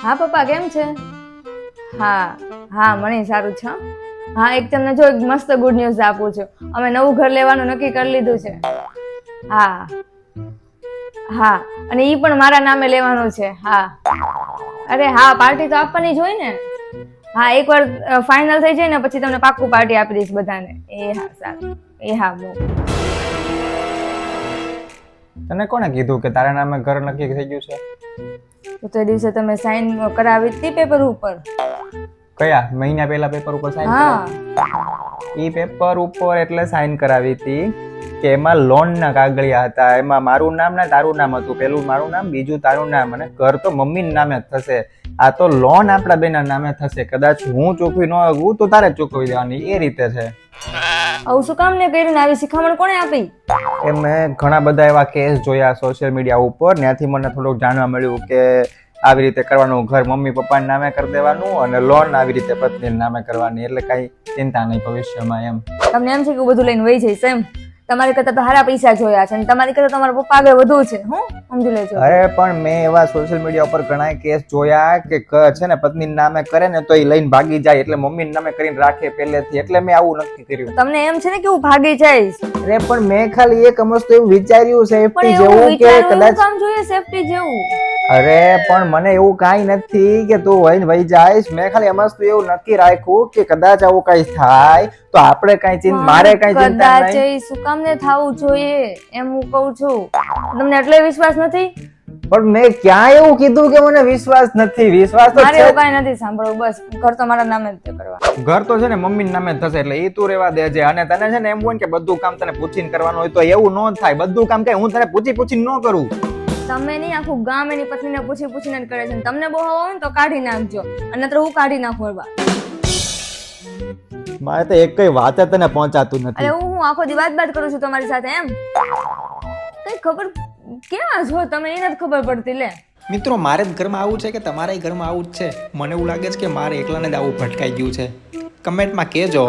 હા પપ્પા કેમ છે? હા હા મને સારું છે હો. હા એક તમને જો એક મસ્ત ગુડ ન્યૂઝ આપું છું. અમે નવું ઘર લેવાનું નક્કી કરી લીધું છે. હા હા અને ઈ પણ મારા નામે લેવાનું છે. હા અરે હા પાર્ટી તો આપવાની જ હોય ને. હા એકવાર ફાઇનલ થઈ જાય ને પછી તમને પાક્કું પાર્ટી આપી દઈશ બધાને. એ હા સારું. એ હા બહુ. તને કોણે કીધું કે તારા નામે ઘર નક્કી થઈ ગયું છે? તો તે દિવસે તમે સાઈન કરાવી હતી પેપર ઉપર. કયા મહિના પહેલા પેપર ઉપર સાઈન હા કરાવી? ઈ પેપર ઉપર એટલે સાઈન કરાવી હતી કે એમાં લોન ના કાગળિયા હતા. એમાં મારું નામ ને તારું નામ હતું. પેલું મારું નામ, બીજું તારું નામ, અને ઘર તો મમ્મી નામે જ થશે. આ તો લોન આપણા બેના નામે થશે. કદાચ હું ચૂકવી ન શકું તો તારે ચૂકવી દેવાની, એ રીતે છે. આવું શું કામ ને કરીને આવી શિખામણ કોણે આપી? એ મેં ઘણા બધા એવા કેસ જોયા સોશિયલ મીડિયા ઉપર. ત્યાંથી મને થોડુંક જાણવા મળ્યું કે આવી રીતે કરવાનું, ઘર મમ્મી પપ્પાના નામે કરી દેવાનું અને લોન આવી રીતે પત્નીના નામે કરવાની. એટલે કઈ ચિંતા નહીં ભવિષ્યમાં એમ. તમને એમ છે કે બધું લઈને વહી જઈશ એમ? તમારી કરતા તો સારા પૈસા જોયા છે અને તમારી કરતા તમારા પપ્પા આગળ વધુ છે. હું સમજી લેજો. અરે પણ મેં એવા સોશિયલ મીડિયા ઉપર ઘણા કેસ જોયા કે છે ને પત્નીના નામે કરે ને તો એ લઈને ભાગી જાય, એટલે મમ્મીના નામે કરીને રાખે પહેલેથી. એટલે મેં આવું નક્કી કર્યું. તમને એમ છે ને કે હું ભાગી જઈશ? અરે પણ મેં ખાલી એક વસ્તુ એવું વિચાર્યું સેફટી પણ એવું જેવું કે વિચારવું કદાચ. કામ જોઈએ સેફટી જેવું? અરે પણ મને એવું કાંઈ નથી કે તું વહીને વહી જાઈશ. મેં ખાલી વસ્તુ એવું નક્કી રાખ્યું કે કદાચ આવું કઈ થાય તો આપણે કઈ ચિંતા, મારે કઈ ચિંતા કદાચ નહીં. એ શું કામ ને થવું જોઈએ એમ હું કહું છું. તમને એટલે વિશ્વાસ નથી? પણ મેં ક્યાં એવું કીધું કે મને વિશ્વાસ નથી? વિશ્વાસ તો મારે છે. એવું કાંઈ નથી સાંભળવું. બસ ઘર તો મારા નામે જ કરવા. ઘર તો છે ને મમ્મી નામે જ થશે, એટલે એ તું રેવા દેજે. અને તને છે ને એમ હોય કે બધું કામ તને પૂછીને કરવાનું હોય તો એવું ન થાય. બધું કામ કઈ હું તને પૂછીને ન કરું. તમે નહીં, આખું ગામ એની પત્નીને પૂછીને જ કરે છે. તમને બહુ હવા હોય ને તો કાઢી નાખજો, અને નતર હું કાઢી નાખું એવા. મારે તો એક કઈ વાત જ તને પહોંચાતું અરે નથી. હું આખો દી વાત કરું છું તમારી સાથે એમ? કઈ ખબર ક્યાં છો તમે એ નથી ખબર પડતી લે. મિત્રો મારે જ ઘરમાં આવું છે કે તમારા ઘરમાં આવું જ છે? મને એવું લાગે છે કે મારે એકલાને જ આવું ભટકાઈ ગયું છે. કમેન્ટમાં કહેજો.